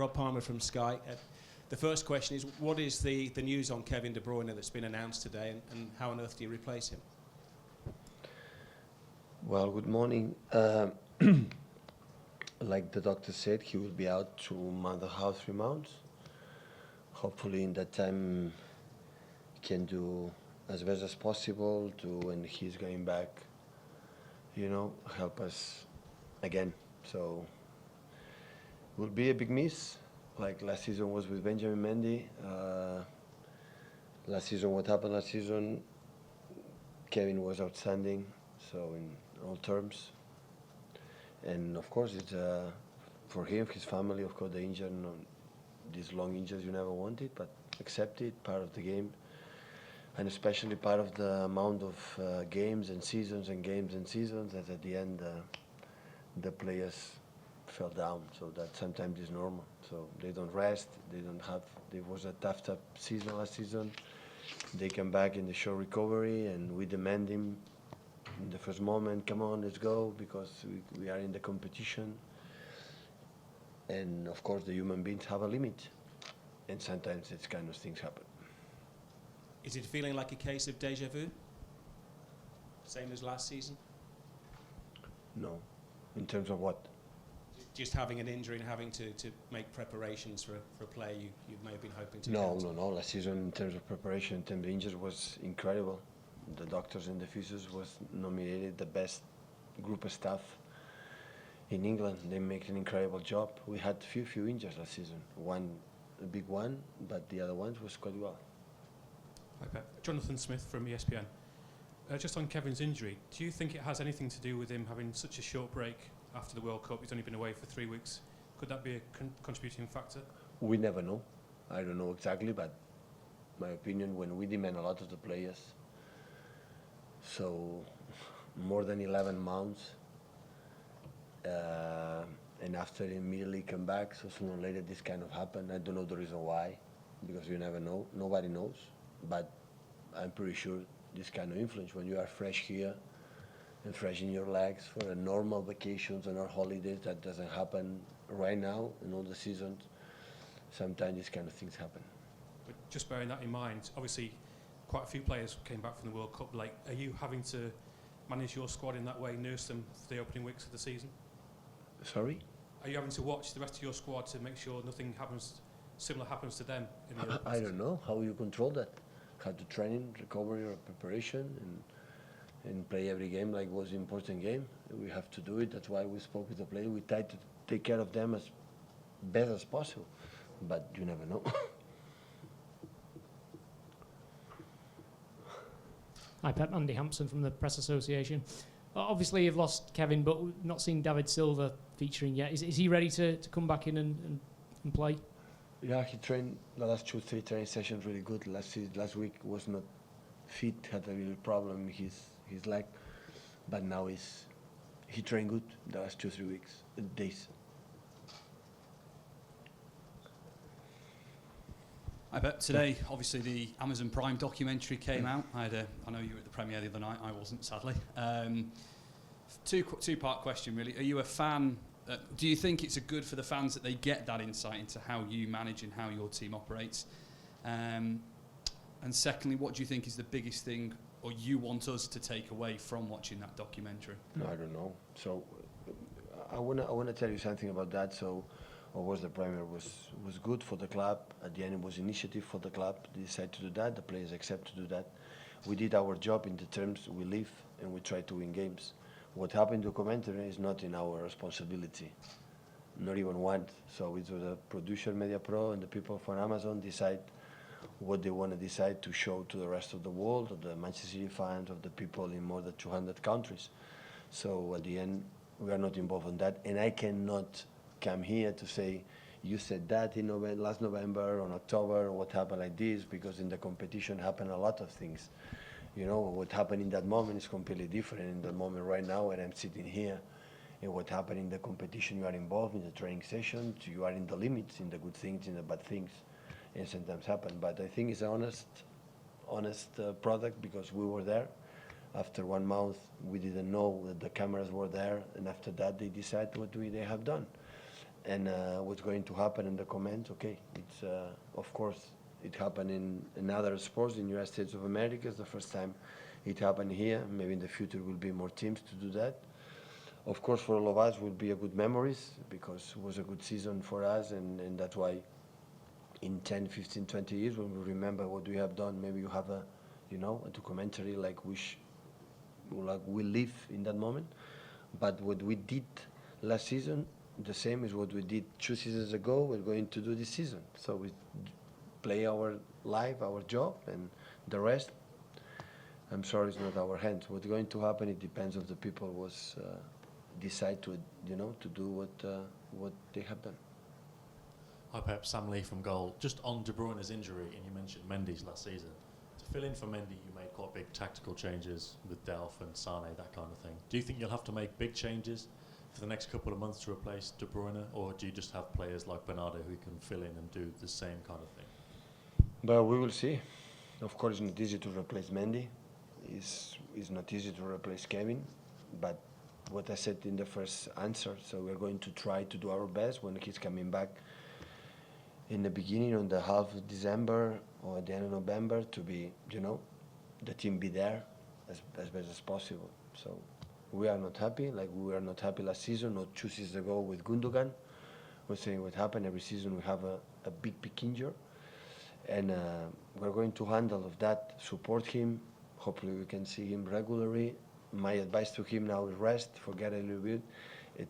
Rob Palmer from Sky. The first question is, what is the news on Kevin De Bruyne that's been announced today, and how on earth do you replace him? Well, good morning. Like the doctor said, he will be out 2 months and a half, 3 months. Hopefully in that time he can do as best as possible to when he's going back, help us again. So will be a big miss, like last season was with Benjamin Mendy. What happened last season, Kevin was outstanding, so in all terms. And of course, it's for him, his family, of course, the injury, these long injuries you never wanted, but accept it, part of the game. And especially part of the amount of games and seasons that at the end the players fell down. So that sometimes is normal. So they don't rest, there was a tough season last season. They come back in the short recovery and we demand him in the first moment, come on, let's go, because we are in the competition. And of course the human beings have a limit. And sometimes these kind of things happen. Is it feeling like a case of deja vu? Same as last season? No. In terms of what? Just having an injury and having to make preparations for a player you may have been hoping to No. Last season in terms of preparation, in terms of injuries was incredible. The doctors and the physios was nominated the best group of staff in England. They make an incredible job. We had few injuries last season. One, a big one, but the other ones was quite well. Okay. Jonathan Smith from ESPN. Just on Kevin's injury, do you think it has anything to do with him having such a short break after the World Cup? He's only been away for 3 weeks. Could that be a contributing factor? We never know. I don't know exactly, but my opinion, when we demand a lot of the players, so more than 11 months, and after immediately come back, so sooner or later this kind of happen. I don't know the reason why, because you never know. Nobody knows, but I'm pretty sure this kind of influence when you are fresh here and fresh in your legs for a normal vacations and our holidays, that doesn't happen right now in all the seasons. Sometimes these kind of things happen. But just bearing that in mind, obviously quite a few players came back from the World Cup late. Are you having to manage your squad in that way, nurse them for the opening weeks of the season? Sorry? Are you having to watch the rest of your squad to make sure nothing similar happens to them in the I don't know how you control that. How to training, recovery or preparation and play every game like it was an important game. We have to do it. That's why we spoke with the players. We try to take care of them as best as possible, but you never know. Hi Pep, Andy Hampson from the Press Association. Obviously you've lost Kevin, but we've not seen David Silva featuring yet. Is he ready to come back in and play? Yeah, he trained the last 2-3 training sessions really good. Last week was not fit, had a little problem in his leg, but now he trained good the last 2-3 days. I bet today, obviously, the Amazon Prime documentary came out. I know you were at the premiere the other night. I wasn't, sadly. Two-part question, really. Are you a fan? Do you think it's good for the fans that they get that insight into how you manage and how your team operates? And secondly, what do you think is the biggest thing, or you want us to take away from watching that documentary? No, I don't know. So I wanna tell you something about that. So. Of course, the Premier was good for the club. At the end, it was initiative for the club. They decided to do that. The players accept to do that. We did our job in the terms we live, and we try to win games. What happened to documentary is not in our responsibility, not even one. So it was a producer, Media Pro, and the people from Amazon decide what they want to decide to show to the rest of the world, of the Manchester City fans, of the people in more than 200 countries. So at the end, we are not involved in that, and I cannot come here to say you said that in last November or October or what happened like this, because in the competition happened a lot of things. What happened in that moment is completely different in the moment right now when I'm sitting here, and what happened in the competition, you are involved in the training sessions, you are in the limits, in the good things, in the bad things, and sometimes happen. But I think it's an honest product, because we were there. After 1 month, we didn't know that the cameras were there, and after that they decide what they have done. and what's going to happen in the comments. Okay, it's of course it happened in other sports in United States of America. It's the first time it happened here. Maybe in the future will be more teams to do that. Of course, for all of us will be a good memories because it was a good season for us, and that's why in 10, 15, 20 years when we remember what we have done, maybe you have a, a documentary like we live in that moment. But what we did last season, the same as what we did 2 seasons ago, we're going to do this season. So we play our life, our job, and the rest, I'm sorry, it's not our hands. What's going to happen, it depends on the people was decide to, to do what they have done. Hi Pep, Sam Lee from Goal. Just on De Bruyne's injury, and you mentioned Mendy's last season. To fill in for Mendy, you made quite big tactical changes with Delph and Sane, that kind of thing. Do you think you'll have to make big changes for the next couple of months to replace De Bruyne, or do you just have players like Bernardo who can fill in and do the same kind of thing? But we will see. Of course, it's not easy to replace Mendy. It's not easy to replace Kevin, but what I said in the first answer, so we're going to try to do our best when he's coming back in the beginning, on the half of December or at the end of November, to be, the team be there as best as possible. So we are not happy, like we were not happy last season or 2 seasons ago with Gundogan. We're saying what happened every season, we have a big injury. And we're going to handle of that, support him. Hopefully we can see him regularly. My advice to him now is rest, forget a little bit,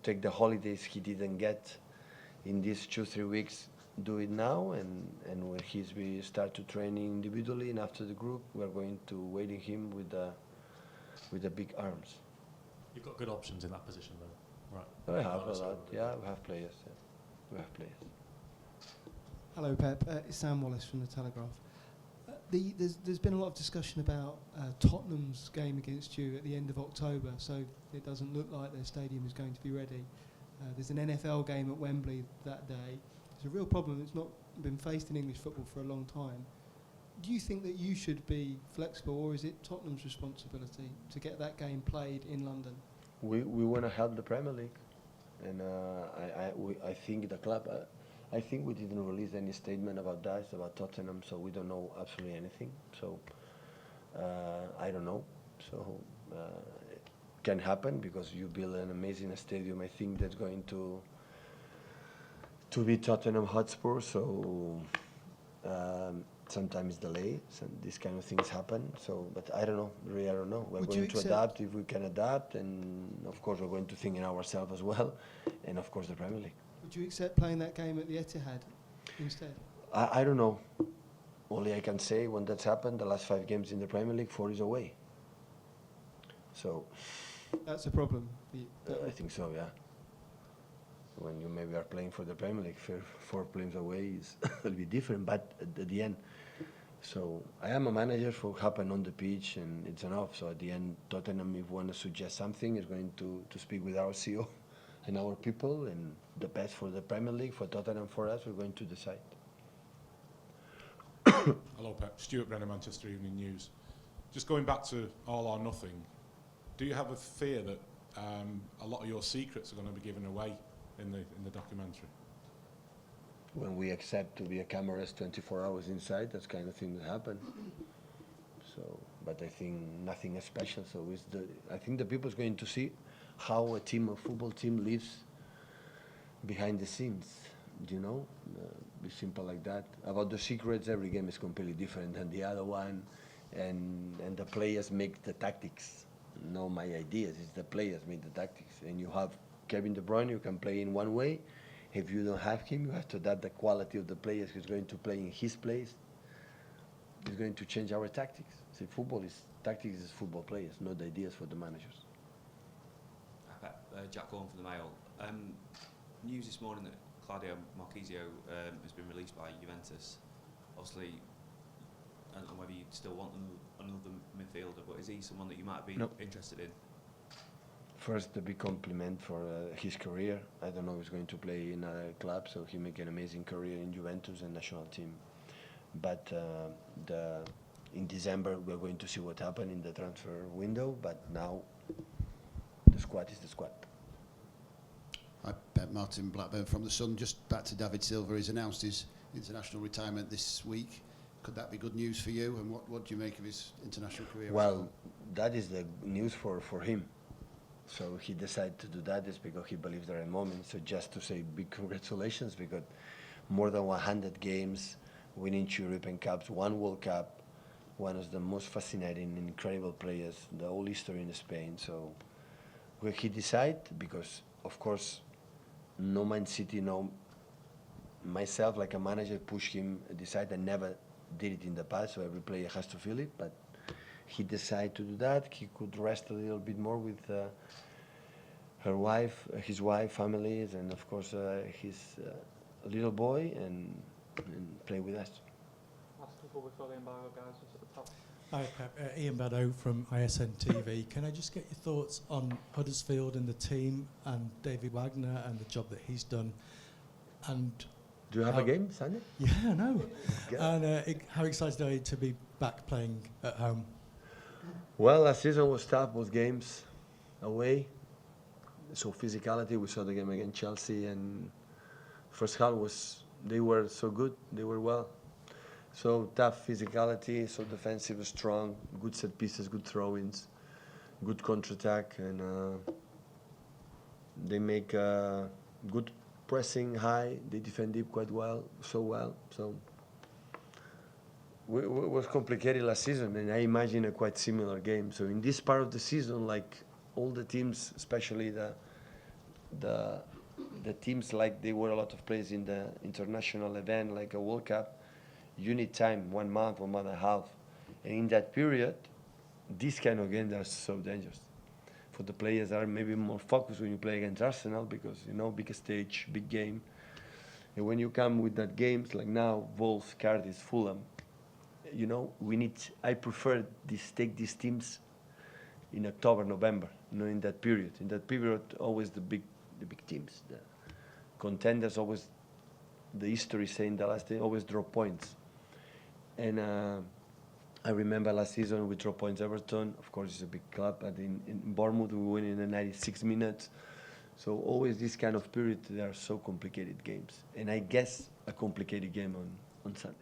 take the holidays he didn't get in these 2-3 weeks, do it now, and when we start to train individually and after the group, we're going to waiting him with the big arms. You've got good options in that position though, right? We have a lot, yeah, we have players. Yeah. We have players. Hello Pep, it's Sam Wallace from The Telegraph. There's been a lot of discussion about Tottenham's game against you at the end of October, so it doesn't look like their stadium is going to be ready. There's an NFL game at Wembley that day. It's a real problem. It's not been faced in English football for a long time. Do you think that you should be flexible, or is it Tottenham's responsibility to get that game played in London? We want to help the Premier League, and I think the club. I think we didn't release any statement about that, about Tottenham, so we don't know absolutely anything. So I don't know. So it can happen because you build an amazing stadium. I think that's going to be Tottenham Hotspur. So sometimes delay. These kind of things happen. So, but I don't know. Really, I don't know. We're going to adapt if we can adapt, and of course we're going to think in ourselves as well, and of course the Premier League. Would you accept playing that game at the Etihad instead? I don't know. Only I can say when that's happened, the last 5 games in the Premier League, 4 is away. So that's a problem. I think so, yeah. When you maybe are playing for the Premier League, 4 games away will be different, but at the end. So I am a manager for what happened on the pitch, and it's enough. So at the end, Tottenham, if want to suggest something, is going to speak with our CEO and our people, and the best for the Premier League, for Tottenham, for us, we're going to decide. Hello Pep, Stuart Brenner, Manchester Evening News. Just going back to All or Nothing, do you have a fear that a lot of your secrets are going to be given away in the documentary? When we accept to be a cameras 24 hours inside, that's kind of thing that happen. So, but I think nothing is special. So I think the people is going to see how a football team lives behind the scenes. Be simple like that. About the secrets, every game is completely different than the other one, and the players make the tactics. No, my ideas. It's the players make the tactics, and you have Kevin De Bruyne. You can play in one way. If you don't have him, you have to adapt the quality of the players who's going to play in his place. It's going to change our tactics. See, tactics is football players, not the ideas for the managers. Jack Gorn from the Mail. News this morning that Claudio Marchisio has been released by Juventus. Obviously, I don't know whether you still want another midfielder, but is he someone that you might be interested in? First, a big compliment for his career. I don't know if he's going to play in a club, so he make an amazing career in Juventus and national team. But in December, we're going to see what happens in the transfer window, but now the squad is the squad. Hi, Pep. Pep. Martin Blackburn from The Sun. Just back to David Silva. He's announced his international retirement this week. Could that be good news for you? And what do you make of his international career? Well, that is the news for him. So he decided to do that is because he believes there are moments. So just to say big congratulations, because more than 100 games, winning 2 European Cups, 1 World Cup, one of the most fascinating, incredible players, the whole history in Spain. So when he decided, because of course, no Man City, no myself like a manager push him, decide I never did it in the past, so every player has to feel it, but he decided to do that. He could rest a little bit more with her wife, his wife, families, and of course his little boy, and play with us. Last couple before the embargo, guys, just at the top. Hi, Pep. Ian Baddow from ISN TV. Can I just get your thoughts on Huddersfield and the team and David Wagner and the job that he's done? And do you have a game Sunday? Yeah, I know. And how excited are you to be back playing at home? Well, last season was tough, both games away. So physicality, we saw the game against Chelsea, and first half they were so good, they were well. So tough physicality, so defensive, strong, good set pieces, good throw-ins, good counter-attack, and they make good pressing high. They defend deep quite well, so it was complicated last season, and I imagine a quite similar game. So in this part of the season, like all the teams, especially the teams, like they were a lot of players in the international event, like a World Cup, you need time, 1 month, 1 month and a half. And in that period, these kind of games are so dangerous. For the players are maybe more focused when you play against Arsenal, because, you know, big stage, big game. And when you come with that games, like now, Wolves, Cardiff, Fulham, you know, I prefer take these teams in October, November, in that period. In that period, always the big teams, the contenders, always, the history saying the last day, always draw points. And I remember last season we draw points Everton. Of course, it's a big club, but in Bournemouth we win in the 96 minutes. So always this kind of period, they are so complicated games. And I guess a complicated game on Sunday.